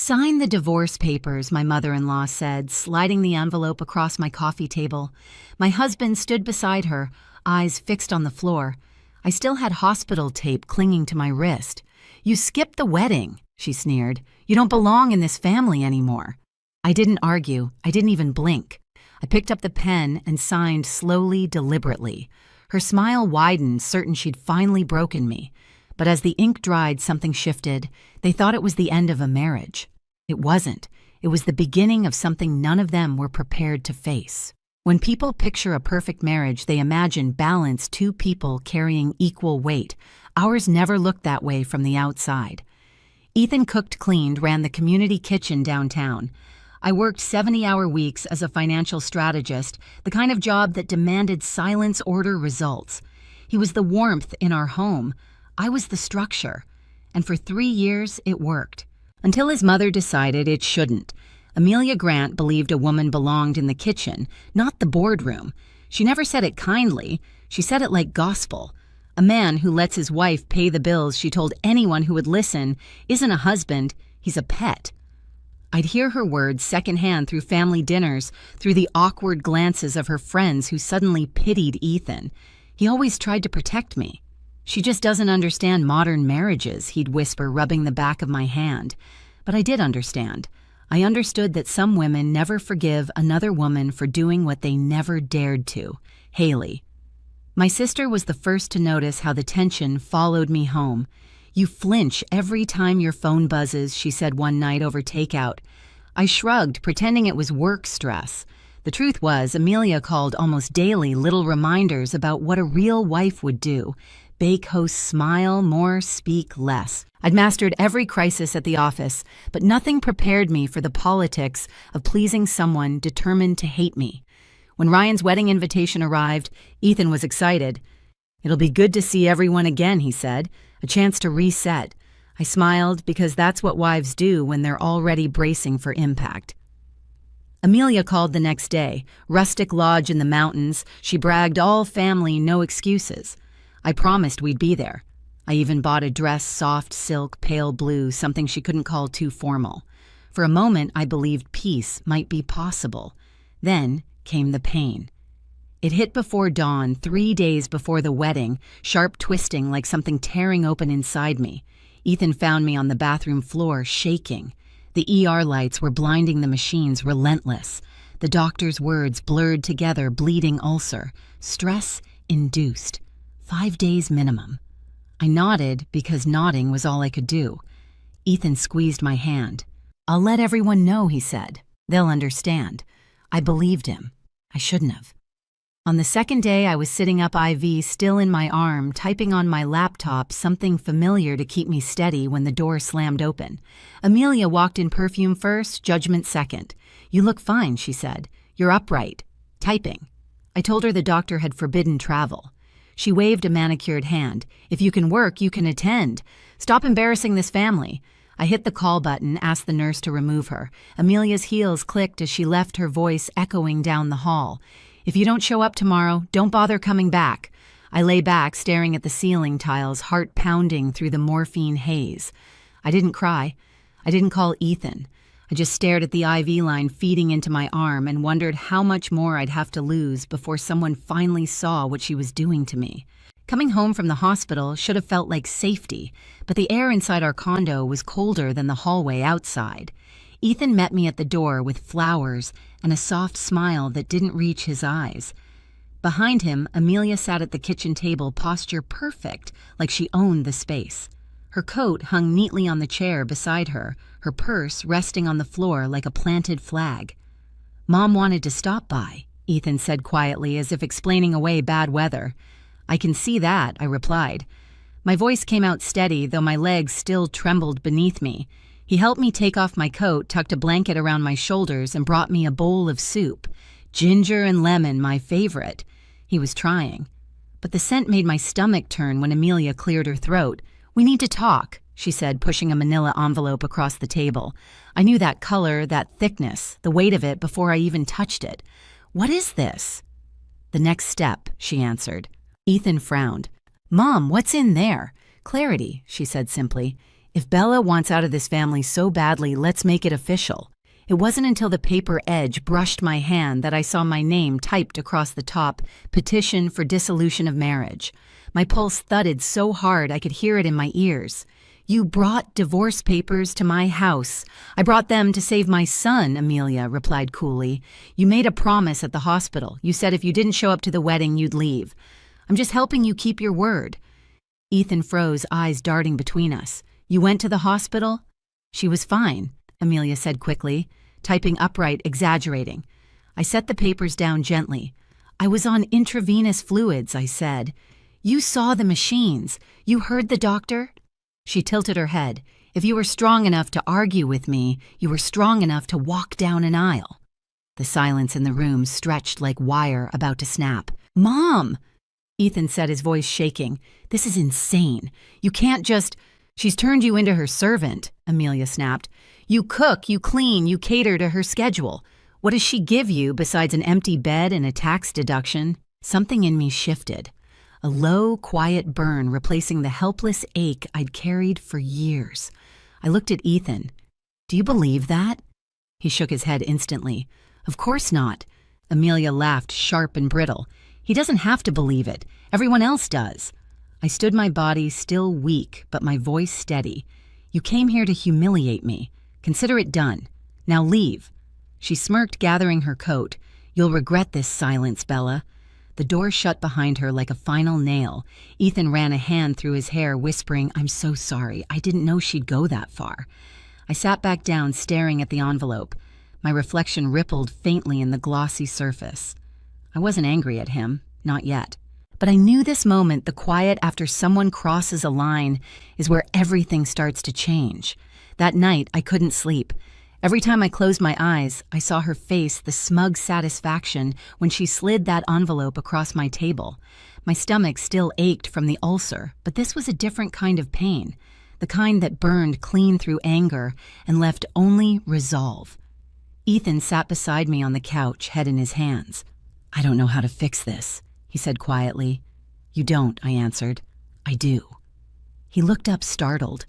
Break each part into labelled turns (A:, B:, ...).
A: "Sign the divorce papers," my mother-in-law said, sliding the envelope across my coffee table. My husband stood beside her, eyes fixed on the floor. I still had hospital tape clinging to my wrist. "You skipped the wedding," she sneered. "You don't belong in this family anymore." I didn't argue. I didn't even blink. I picked up the pen and signed slowly, deliberately. Her smile widened, certain she'd finally broken me. But as the ink dried, something shifted. They thought it was the end of a marriage. It wasn't. It was the beginning of something none of them were prepared to face. When people picture a perfect marriage, they imagine balance, two people carrying equal weight. Ours never looked that way from the outside. Ethan cooked, cleaned, ran the community kitchen downtown. I worked 70-hour weeks as a financial strategist, the kind of job that demanded silence, order, results. He was the warmth in our home. I was the structure. And for 3 years, it worked. Until his mother decided it shouldn't. Amelia Grant believed a woman belonged in the kitchen, not the boardroom. She never said it kindly. She said it like gospel. A man who lets his wife pay the bills, she told anyone who would listen, isn't a husband, he's a pet. I'd hear her words secondhand through family dinners, through the awkward glances of her friends who suddenly pitied Ethan. He always tried to protect me. "She just doesn't understand modern marriages," he'd whisper, rubbing the back of my hand. But I did understand. I understood that some women never forgive another woman for doing what they never dared to. Haley. My sister was the first to notice how the tension followed me home. "You flinch every time your phone buzzes," she said one night over takeout. I shrugged, pretending it was work stress. The truth was, Amelia called almost daily, little reminders about what a real wife would do. Bake hosts smile more, speak less. I'd mastered every crisis at the office, but nothing prepared me for the politics of pleasing someone determined to hate me. When Ryan's wedding invitation arrived, Ethan was excited. "It'll be good to see everyone again," he said. "A chance to reset." I smiled because that's what wives do when they're already bracing for impact. Amelia called the next day. Rustic lodge in the mountains. She bragged all family, no excuses. I promised we'd be there. I even bought a dress, soft silk, pale blue, something she couldn't call too formal. For a moment, I believed peace might be possible. Then came the pain. It hit before dawn, 3 days before the wedding, sharp twisting like something tearing open inside me. Ethan found me on the bathroom floor, shaking. The ER lights were blinding the machines, relentless. The doctor's words blurred together, bleeding ulcer. Stress induced. 5 days minimum. I nodded because nodding was all I could do. Ethan squeezed my hand. "I'll let everyone know," he said. "They'll understand." I believed him. I shouldn't have. On the second day, I was sitting up, IV still in my arm, typing on my laptop, something familiar to keep me steady, when the door slammed open. Amelia walked in, perfume first, judgment second. "You look fine," she said. "You're upright. Typing." I told her the doctor had forbidden travel. She waved a manicured hand. "If you can work, you can attend. Stop embarrassing this family." I hit the call button, asked the nurse to remove her. Amelia's heels clicked as she left, her voice echoing down the hall. "If you don't show up tomorrow, don't bother coming back." I lay back, staring at the ceiling tiles, heart pounding through the morphine haze. I didn't cry. I didn't call Ethan. I just stared at the IV line feeding into my arm and wondered how much more I'd have to lose before someone finally saw what she was doing to me. Coming home from the hospital should have felt like safety, but the air inside our condo was colder than the hallway outside. Ethan met me at the door with flowers and a soft smile that didn't reach his eyes. Behind him, Amelia sat at the kitchen table, posture perfect, like she owned the space. Her coat hung neatly on the chair beside her, her purse resting on the floor like a planted flag. "Mom wanted to stop by," Ethan said quietly, as if explaining away bad weather. "I can see that," I replied. My voice came out steady, though my legs still trembled beneath me. He helped me take off my coat, tucked a blanket around my shoulders, and brought me a bowl of soup. Ginger and lemon, my favorite. He was trying. But the scent made my stomach turn when Amelia cleared her throat. "We need to talk," she said, pushing a manila envelope across the table. I knew that color, that thickness, the weight of it before I even touched it. "What is this?" "The next step," she answered. Ethan frowned. "Mom, what's in there?" "Clarity," she said simply. If Bella wants out of this family so badly, let's make it official. It wasn't until the paper edge brushed my hand that I saw my name typed across the top, petition for dissolution of marriage. My pulse thudded so hard I could hear it in my ears. You brought divorce papers to my house. I brought them to save my son, Amelia replied coolly. You made a promise at the hospital. You said if you didn't show up to the wedding, you'd leave. I'm just helping you keep your word. Ethan froze, eyes darting between us. You went to the hospital? She was fine, Amelia said quickly, typing upright, exaggerating. I set the papers down gently. I was on intravenous fluids, I said. You saw the machines. You heard the doctor? She tilted her head. If you were strong enough to argue with me, you were strong enough to walk down an aisle. The silence in the room stretched like wire about to snap. Mom! Ethan said, his voice shaking. This is insane. You can't just... She's turned you into her servant, Amelia snapped. You cook, you clean, you cater to her schedule. What does she give you besides an empty bed and a tax deduction? Something in me shifted. A low, quiet burn replacing the helpless ache I'd carried for years. I looked at Ethan. Do you believe that? He shook his head instantly. Of course not. Amelia laughed, sharp and brittle. He doesn't have to believe it. Everyone else does. I stood my body still weak, but my voice steady. You came here to humiliate me. Consider it done. Now leave. She smirked, gathering her coat. You'll regret this silence, Bella. The door shut behind her like a final nail. Ethan ran a hand through his hair, whispering, I'm so sorry. I didn't know she'd go that far. I sat back down, staring at the envelope. My reflection rippled faintly in the glossy surface. I wasn't angry at him, not yet. But I knew this moment, the quiet after someone crosses a line, is where everything starts to change. That night, I couldn't sleep. Every time I closed my eyes, I saw her face, the smug satisfaction when she slid that envelope across my table. My stomach still ached from the ulcer, but this was a different kind of pain, the kind that burned clean through anger and left only resolve. Ethan sat beside me on the couch, head in his hands. I don't know how to fix this, he said quietly. You don't, I answered. I do. He looked up startled.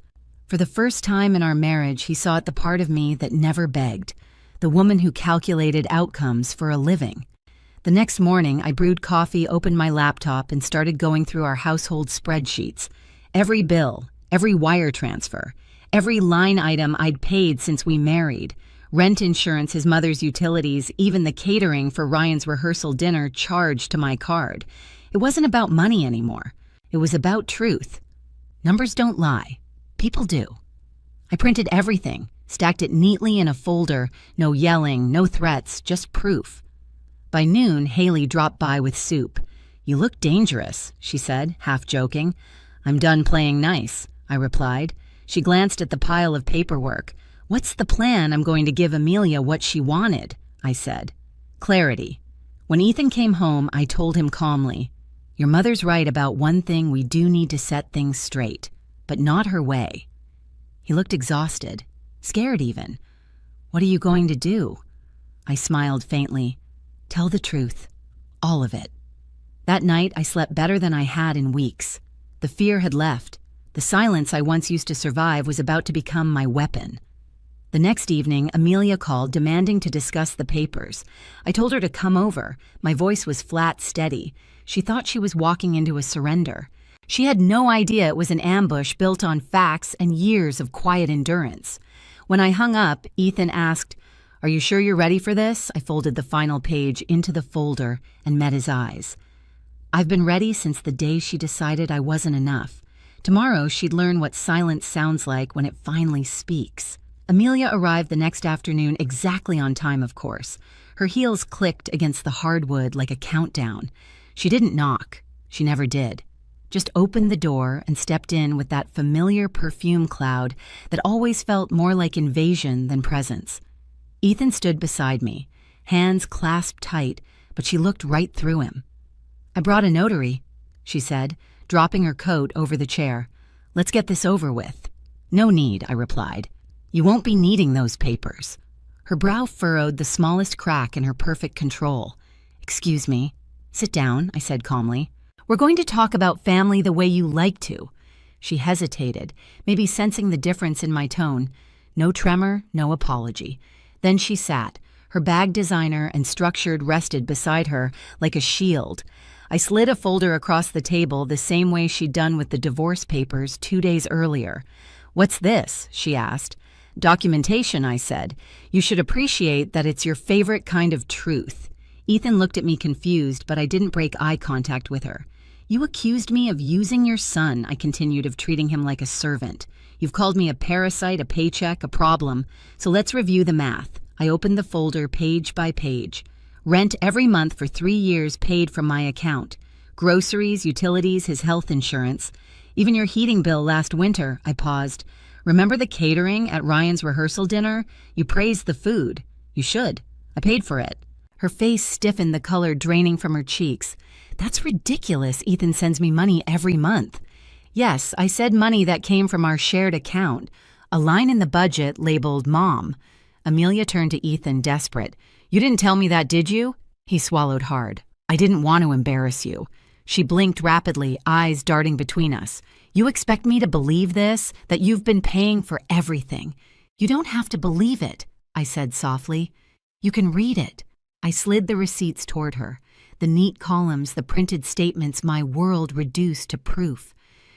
A: For the first time in our marriage, he saw at the part of me that never begged, the woman who calculated outcomes for a living. The next morning, I brewed coffee, opened my laptop, and started going through our household spreadsheets. Every bill, every wire transfer, every line item I'd paid since we married. Rent insurance, his mother's utilities, even the catering for Ryan's rehearsal dinner charged to my card. It wasn't about money anymore. It was about truth. Numbers don't lie. People do. I printed everything, stacked it neatly in a folder, no yelling, no threats, just proof. By noon, Haley dropped by with soup. You look dangerous, she said, half joking. I'm done playing nice, I replied. She glanced at the pile of paperwork. What's the plan I'm going to give Amelia what she wanted? I said. Clarity. When Ethan came home, I told him calmly, your mother's right about one thing, we do need to set things straight, but not her way. He looked exhausted, scared even. What are you going to do? I smiled faintly. Tell the truth. All of it. That night, I slept better than I had in weeks. The fear had left. The silence I once used to survive was about to become my weapon. The next evening, Amelia called, demanding to discuss the papers. I told her to come over. My voice was flat, steady. She thought she was walking into a surrender. She had no idea it was an ambush built on facts and years of quiet endurance. When I hung up, Ethan asked, Are you sure you're ready for this? I folded the final page into the folder and met his eyes. I've been ready since the day she decided I wasn't enough. Tomorrow, she'd learn what silence sounds like when it finally speaks. Amelia arrived the next afternoon exactly on time, of course. Her heels clicked against the hardwood like a countdown. She didn't knock. She never did. Just opened the door and stepped in with that familiar perfume cloud that always felt more like invasion than presence. Ethan stood beside me, hands clasped tight, but she looked right through him. I brought a notary, she said, dropping her coat over the chair. Let's get this over with. No need, I replied. You won't be needing those papers. Her brow furrowed the smallest crack in her perfect control. Excuse me. Sit down, I said calmly. We're going to talk about family the way you like to. She hesitated, maybe sensing the difference in my tone. No tremor, no apology. Then she sat. Her bag designer and structured rested beside her like a shield. I slid a folder across the table the same way she'd done with the divorce papers 2 days earlier. "What's this?" she asked. "Documentation," I said. "You should appreciate that it's your favorite kind of truth." Ethan looked at me confused, but I didn't break eye contact with her. "You accused me of using your son," I continued, "of treating him like a servant. You've called me a parasite, a paycheck, a problem. So let's review the math." I opened the folder page by page. Rent every month for 3 years paid from my account. Groceries, utilities, his health insurance. Even your heating bill last winter. I paused. "Remember the catering at Ryan's rehearsal dinner? You praised the food. You should. I paid for it." Her face stiffened, the color draining from her cheeks. "That's ridiculous. Ethan sends me money every month." "Yes, I said money that came from our shared account. A line in the budget labeled Mom." Amelia turned to Ethan, desperate. "You didn't tell me that, did you?" He swallowed hard. "I didn't want to embarrass you." She blinked rapidly, eyes darting between us. "You expect me to believe this? That you've been paying for everything?" "You don't have to believe it," I said softly. "You can read it." I slid the receipts toward her. The neat columns, the printed statements, my world reduced to proof.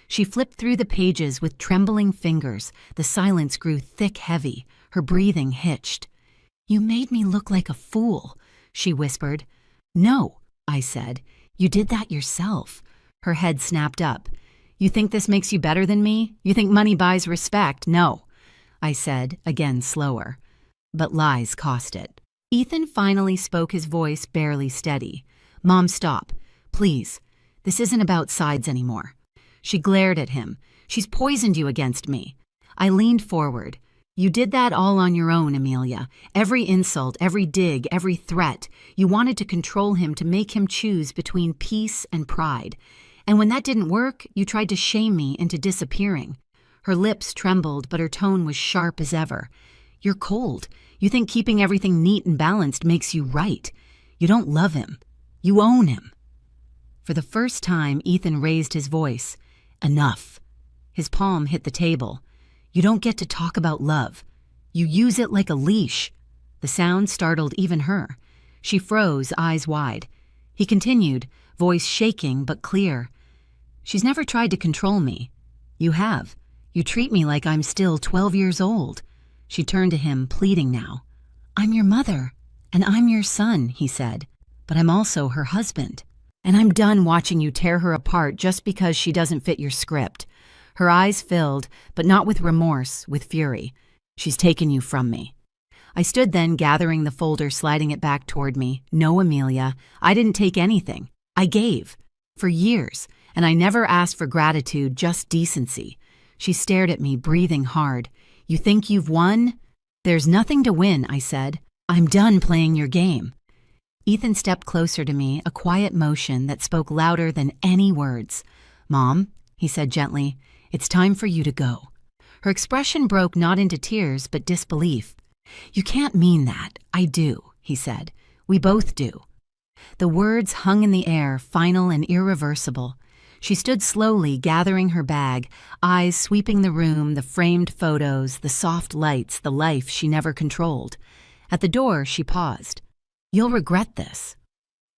A: She flipped through the pages with trembling fingers. The silence grew thick, heavy. Her breathing hitched. "You made me look like a fool," she whispered. "No," I said. "You did that yourself." Her head snapped up. "You think this makes you better than me? You think money buys respect? No," I said, again slower. But lies cost it. Ethan finally spoke, his voice barely steady. "Mom, stop. Please. This isn't about sides anymore." She glared at him. "She's poisoned you against me." I leaned forward. "You did that all on your own, Amelia. Every insult, every dig, every threat. You wanted to control him, to make him choose between peace and pride. And when that didn't work, you tried to shame me into disappearing." Her lips trembled, but her tone was sharp as ever. "You're cold. You think keeping everything neat and balanced makes you right. You don't love him. You own him." For the first time, Ethan raised his voice. "Enough." His palm hit the table. "You don't get to talk about love. You use it like a leash." The sound startled even her. She froze, eyes wide. He continued, voice shaking but clear. "She's never tried to control me. You have. You treat me like I'm still 12 years old." She turned to him, pleading now. "I'm your mother, and I'm your son," he said. "But I'm also her husband. And I'm done watching you tear her apart just because she doesn't fit your script." Her eyes filled, but not with remorse, with fury. "She's taken you from me." I stood then, gathering the folder, sliding it back toward me. "No, Amelia, I didn't take anything. I gave. For years. And I never asked for gratitude, just decency." She stared at me, breathing hard. "You think you've won?" "There's nothing to win," I said. "I'm done playing your game." Ethan stepped closer to me, a quiet motion that spoke louder than any words. "Mom," he said gently, "it's time for you to go." Her expression broke not into tears, but disbelief. "You can't mean that." "I do," he said. "We both do." The words hung in the air, final and irreversible. She stood slowly, gathering her bag, eyes sweeping the room, the framed photos, the soft lights, the life she never controlled. At the door, she paused. "You'll regret this."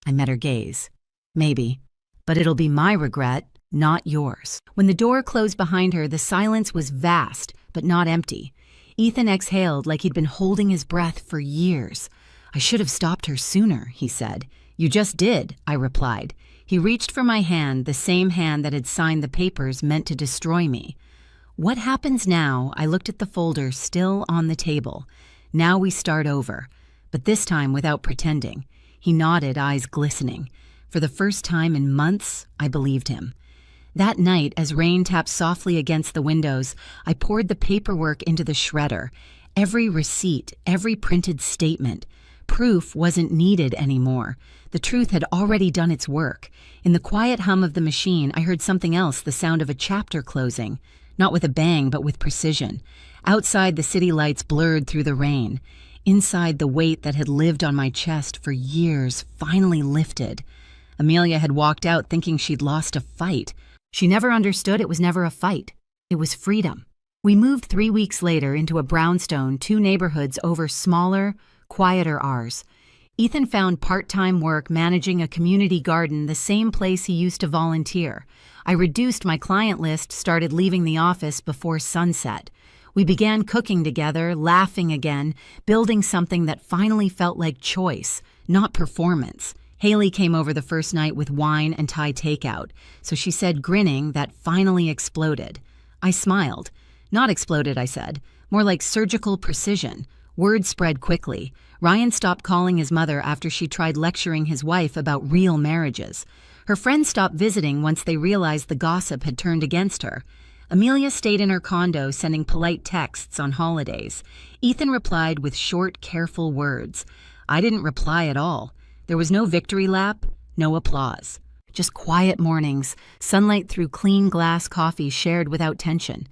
A: I met her gaze. "Maybe, but it'll be my regret, not yours." When the door closed behind her, the silence was vast, but not empty. Ethan exhaled like he'd been holding his breath for years. "I should have stopped her sooner," he said. "You just did," I replied. He reached for my hand, the same hand that had signed the papers meant to destroy me. "What happens now?" I looked at the folder still on the table. "Now we start over." But this time without pretending. He nodded, eyes glistening. For the first time in months, I believed him. That night, as rain tapped softly against the windows, I poured the paperwork into the shredder. Every receipt, every printed statement. Proof wasn't needed anymore. The truth had already done its work. In the quiet hum of the machine, I heard something else, the sound of a chapter closing. Not with a bang, but with precision. Outside, the city lights blurred through the rain. Inside, the weight that had lived on my chest for years finally lifted. Amelia had walked out thinking she'd lost a fight. She never understood it was never a fight. It was freedom. We moved 3 weeks later into a brownstone 2 neighborhoods over smaller, quieter ours. Ethan found part-time work managing a community garden, the same place he used to volunteer. I reduced my client list, started leaving the office before sunset. We began cooking together, laughing again, building something that finally felt like choice, not performance. Haley came over the first night with wine and Thai takeout, so she said, grinning, that finally exploded. I smiled. Not exploded, I said. More like surgical precision. Word spread quickly. Ryan stopped calling his mother after she tried lecturing his wife about real marriages. Her friends stopped visiting once they realized the gossip had turned against her. Amelia stayed in her condo sending polite texts on holidays. Ethan replied with short, careful words. I didn't reply at all. There was no victory lap, no applause. Just quiet mornings, sunlight through clean glass coffee shared without tension.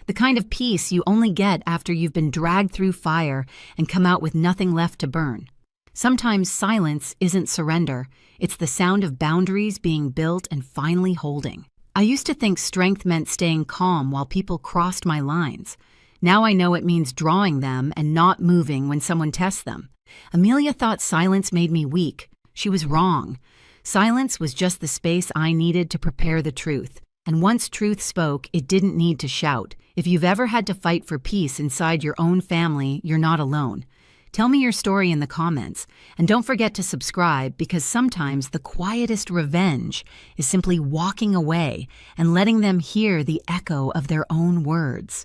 A: The kind of peace you only get after you've been dragged through fire and come out with nothing left to burn. Sometimes silence isn't surrender. It's the sound of boundaries being built and finally holding. I used to think strength meant staying calm while people crossed my lines. Now I know it means drawing them and not moving when someone tests them. Amelia thought silence made me weak. She was wrong. Silence was just the space I needed to prepare the truth. And once truth spoke, it didn't need to shout. If you've ever had to fight for peace inside your own family, you're not alone. Tell me your story in the comments. And don't forget to subscribe, because sometimes the quietest revenge is simply walking away and letting them hear the echo of their own words.